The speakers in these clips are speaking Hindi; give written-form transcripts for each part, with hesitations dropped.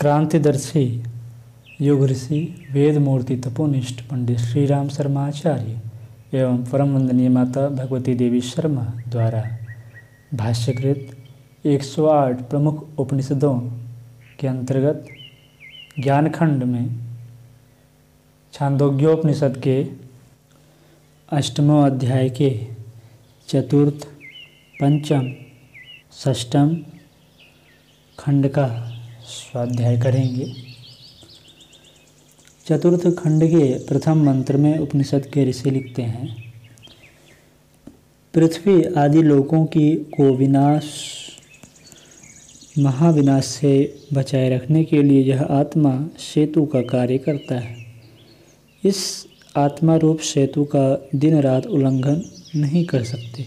क्रांतिदर्शी युग ऋषि वेद मूर्ति तपोनिष्ठ पंडित श्री राम शर्मा आचार्य एवं परम वंदनीय माता भगवती देवी शर्मा द्वारा भाष्यकृत 108 प्रमुख उपनिषदों के अंतर्गत ज्ञानखंड में छांदोग्योपनिषद के 8वें अध्याय के चतुर्थ, पंचम, षष्ठम खंड का स्वाध्याय करेंगे। चतुर्थ खंड के प्रथम मंत्र में उपनिषद के ऋषि लिखते हैं, पृथ्वी आदि लोकों को महाविनाश से बचाए रखने के लिए यह आत्मा सेतु का कार्य करता है। इस आत्मा रूप सेतु का दिन रात उल्लंघन नहीं कर सकते।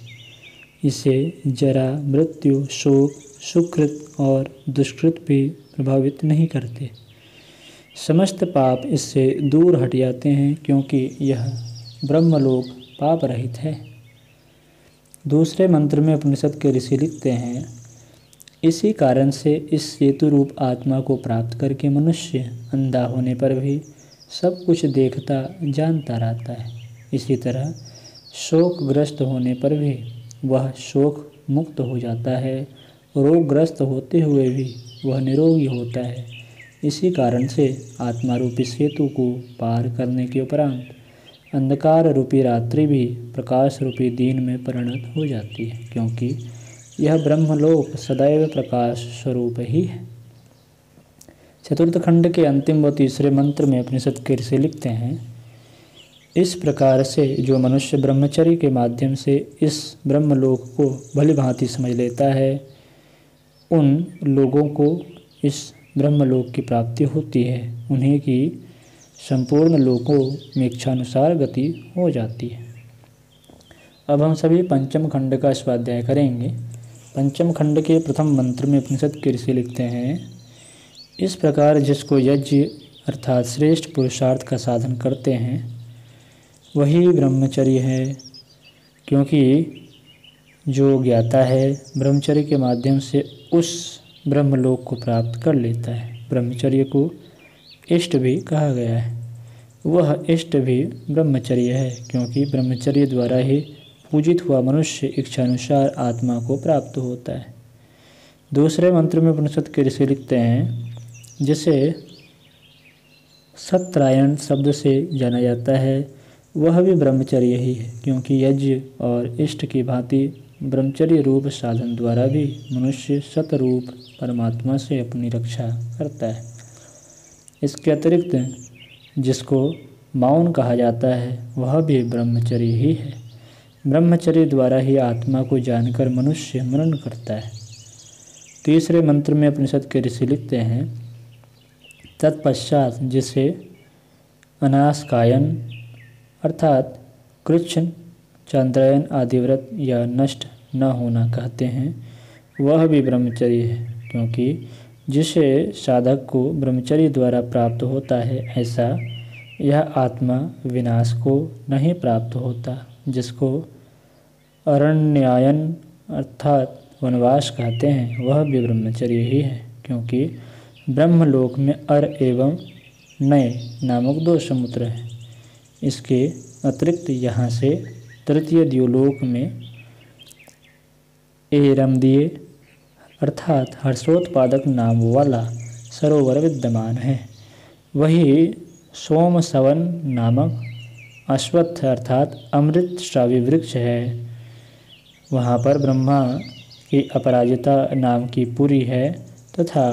इसे जरा, मृत्यु, शोक, सुकृत और दुष्कृत भी प्रभावित नहीं करते। समस्त पाप इससे दूर हट जाते हैं क्योंकि यह ब्रह्मलोक पाप रहित है। दूसरे मंत्र में उपनिषद के ऋषि लिखते हैं, इसी कारण से इस सेतु रूप आत्मा को प्राप्त करके मनुष्य अंधा होने पर भी सब कुछ देखता जानता रहता है। इसी तरह शोकग्रस्त होने पर भी वह शोक मुक्त हो जाता है, रोगग्रस्त होते हुए भी वह निरोगी होता है। इसी कारण से आत्मा रूपी सेतु को पार करने के उपरांत अंधकार रूपी रात्रि भी प्रकाश रूपी दिन में परिणत हो जाती है, क्योंकि यह ब्रह्मलोक सदैव प्रकाश स्वरूप ही है। चतुर्थ खंड के अंतिम व तीसरे मंत्र में उपनिषद के ऋषि लिखते हैं, इस प्रकार से जो मनुष्य ब्रह्मचर्य के माध्यम से इस ब्रह्मलोक को भली भांति समझ लेता है, उन लोगों को इस ब्रह्मलोक की प्राप्ति होती है। उन्हीं की संपूर्ण लोकों में इच्छानुसार गति हो जाती है। अब हम सभी पंचम खंड का स्वाध्याय करेंगे। पंचम खंड के प्रथम मंत्र में उपनिषद के ऋषि लिखते हैं, इस प्रकार जिसको यज्ञ अर्थात श्रेष्ठ पुरुषार्थ का साधन करते हैं वही ब्रह्मचर्य है, क्योंकि जो ज्ञाता है ब्रह्मचर्य के माध्यम से उस ब्रह्मलोक को प्राप्त कर लेता है। ब्रह्मचर्य को इष्ट भी कहा गया है। वह इष्ट भी ब्रह्मचर्य है, क्योंकि ब्रह्मचर्य द्वारा ही पूजित हुआ मनुष्य इच्छानुसार आत्मा को प्राप्त होता है। दूसरे मंत्र में उपनिषद के ऋषि लिखते हैं, जिसे सत्यायन शब्द से जाना जाता है वह भी ब्रह्मचर्य ही है, क्योंकि यज्ञ और इष्ट की भांति ब्रह्मचर्य रूप साधन द्वारा भी मनुष्य सतरूप परमात्मा से अपनी रक्षा करता है। इसके अतिरिक्त जिसको मौन कहा जाता है वह भी ब्रह्मचर्य ही है। ब्रह्मचर्य द्वारा ही आत्मा को जानकर मनुष्य मनन करता है। तीसरे मंत्र में उपनिषद के ऋषि लिखते हैं, तत्पश्चात जिसे अनाशकायन अर्थात कृच्छ्न, चांद्रायन आदि व्रत या नष्ट न होना कहते हैं, वह भी ब्रह्मचर्य है, क्योंकि जिसे साधक को ब्रह्मचर्य द्वारा प्राप्त होता है ऐसा यह आत्मा विनाश को नहीं प्राप्त होता। जिसको अरण्यायन अर्थात वनवास कहते हैं वह भी ब्रह्मचर्य ही है, क्योंकि ब्रह्मलोक में अर एवं नय नामक 2 समुद्र हैं। इसके अतिरिक्त यहाँ से तृतीय द्युलोक में एरमदीय अर्थात हर्षोत्पादक नाम वाला सरोवर विद्यमान है। वही सोमसवन नामक अश्वत्थ अर्थात अमृत श्रावी वृक्ष है। वहाँ पर ब्रह्मा की अपराजिता नाम की पुरी है तथा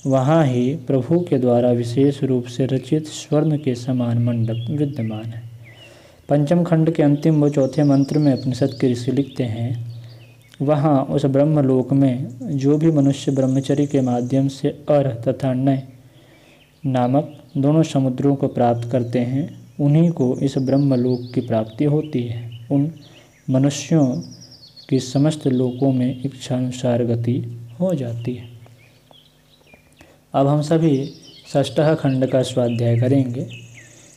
वहाँ ही प्रभु के द्वारा विशेष रूप से रचित स्वर्ण के समान मंडप विद्यमान है। पंचम खंड के अंतिम व चौथे मंत्र में उपनिषद के ऋषि लिखते हैं, वहाँ उस ब्रह्मलोक में जो भी मनुष्य ब्रह्मचर्य के माध्यम से अर तथा नय नामक 2 समुद्रों को प्राप्त करते हैं, उन्हीं को इस ब्रह्मलोक की प्राप्ति होती है। उन मनुष्यों की समस्त लोकों में इच्छानुसार गति हो जाती है। अब हम सभी षष्ठः खंड का स्वाध्याय करेंगे।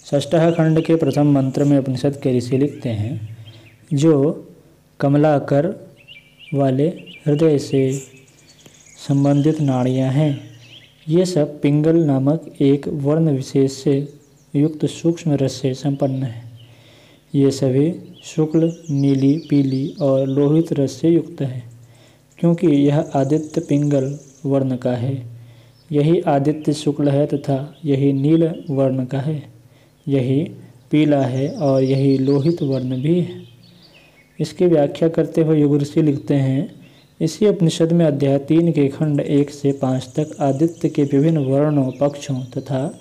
षष्ठः खंड के प्रथम मंत्र में उपनिषद के ऋषि लिखते हैं, जो कमलाकर वाले हृदय से संबंधित नाड़ियाँ हैं, ये सब पिंगल नामक एक वर्ण विशेष से युक्त सूक्ष्म रस से संपन्न है। ये सभी शुक्ल, नीली, पीली और लोहित रस से युक्त है, क्योंकि यह आदित्य पिंगल वर्ण का है। यही आदित्य शुक्ल है तथा यही नील वर्ण का है, यही पीला है और यही लोहित वर्ण भी है। इसकी व्याख्या करते हुए युग ऋषि लिखते हैं, इसी उपनिषद में अध्याय 3 के खंड 1 से 5 तक आदित्य के विभिन्न वर्णों, पक्षों तथा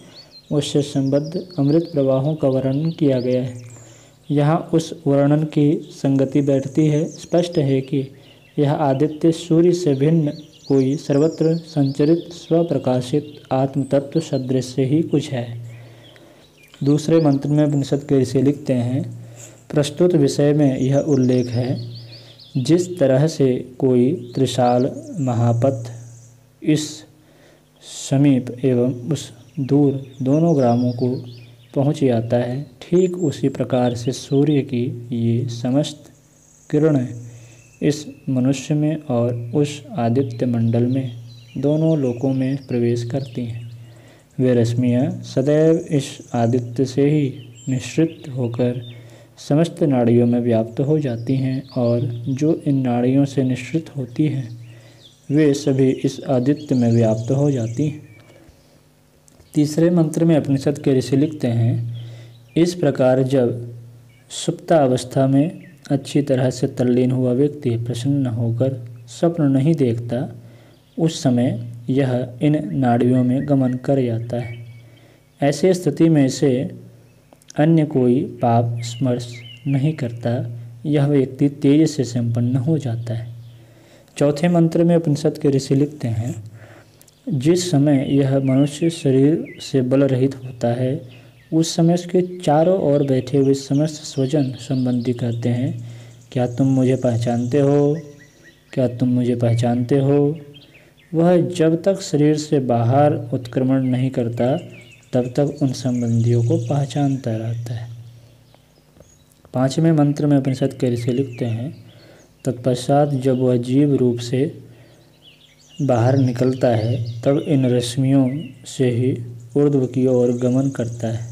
उससे संबद्ध अमृत प्रवाहों का वर्णन किया गया है। यहाँ उस वर्णन की संगति बैठती है। स्पष्ट है कि यह आदित्य सूर्य से भिन्न कोई सर्वत्र संचरित स्वप्रकाशित आत्मतत्व सदृश से ही कुछ है। दूसरे मंत्र में उपनिषद के ऋषि लिखते हैं, प्रस्तुत विषय में यह उल्लेख है, जिस तरह से कोई त्रिशाल महापथ इस समीप एवं उस दूर दोनों ग्रामों को पहुँच जाता है, ठीक उसी प्रकार से सूर्य की ये समस्त किरणें इस मनुष्य में और उस आदित्य मंडल में दोनों लोकों में प्रवेश करती हैं। वे रश्मियाँ सदैव इस आदित्य से ही निःसृत होकर समस्त नाड़ियों में व्याप्त हो जाती हैं और जो इन नाड़ियों से निःसृत होती हैं वे सभी इस आदित्य में व्याप्त हो जाती हैं। तीसरे मंत्र में उपनिषद के ऋषि लिखते हैं, इस प्रकार जब सुप्तावस्था में अच्छी तरह से तल्लीन हुआ व्यक्ति प्रसन्न होकर स्वप्न नहीं देखता, उस समय यह इन नाड़ियों में गमन कर जाता है। ऐसी स्थिति में इसे अन्य कोई पाप स्पर्श नहीं करता, यह व्यक्ति तेज से संपन्न हो जाता है। चौथे मंत्र में उपनिषद के ऋषि लिखते हैं, जिस समय यह मनुष्य शरीर से बल रहित होता है, उस समय उसके चारों ओर बैठे हुए समस्त स्वजन संबंधी कहते हैं, क्या तुम मुझे पहचानते हो? क्या तुम मुझे पहचानते हो? वह जब तक शरीर से बाहर उत्क्रमण नहीं करता तब तक उन संबंधियों को पहचानता रहता है। पांचवें मंत्र में उपनिषद के ऋषि लिखते हैं, तत्पश्चात जब वह जीव रूप से बाहर निकलता है तब इन रश्मियों से ही ऊर्ध्व की ओर गमन करता है।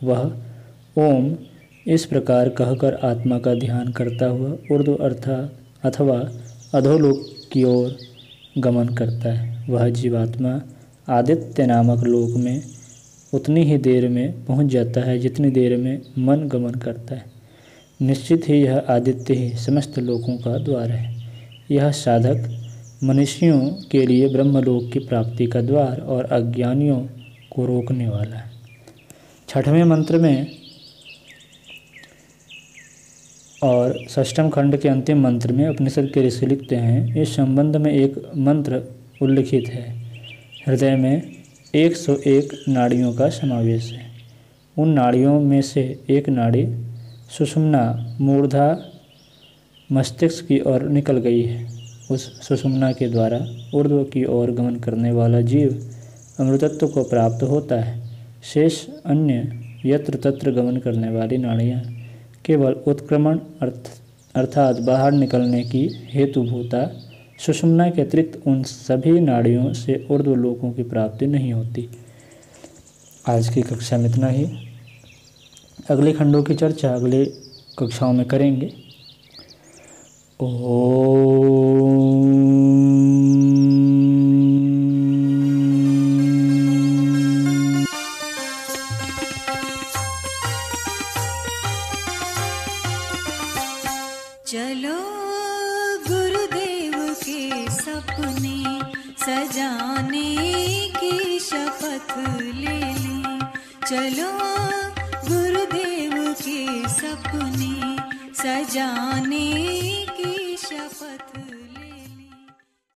वह ओम इस प्रकार कहकर आत्मा का ध्यान करता हुआ ऊर्ध्व अथवा अधोलोक की ओर गमन करता है। वह जीवात्मा आदित्य नामक लोक में उतनी ही देर में पहुंच जाता है जितनी देर में मन गमन करता है। निश्चित ही यह आदित्य ही समस्त लोकों का द्वार है। यह साधक मनुष्यों के लिए ब्रह्मलोक की प्राप्ति का द्वार और अज्ञानियों को रोकने वाला है। छठवें मंत्र में और षष्ठम खंड के अंतिम मंत्र में उपनिषद के ऋषि लिखते हैं, इस संबंध में एक मंत्र उल्लिखित है। हृदय में 101 नाड़ियों का समावेश है। उन नाड़ियों में से एक नाड़ी सुषुम्ना मूर्धा मस्तिष्क की ओर निकल गई है। उस सुषुम्ना के द्वारा ऊर्ध्व की ओर गमन करने वाला जीव अमृतत्व को प्राप्त होता है। शेष अन्य यत्र तत्र गमन करने वाली नाड़ियाँ केवल उत्क्रमण अर्थात बाहर निकलने की हेतुभूता सुषुम्ना के अतिरिक्त उन सभी नाड़ियों से ऊर्ध्व लोकों की प्राप्ति नहीं होती। आज की कक्षा में इतना ही। अगले खंडों की चर्चा अगले कक्षाओं में करेंगे। चलो गुरुदेव के सपने सजाने की शपथ ले लें। चलो गुरुदेव के सपने सजाने की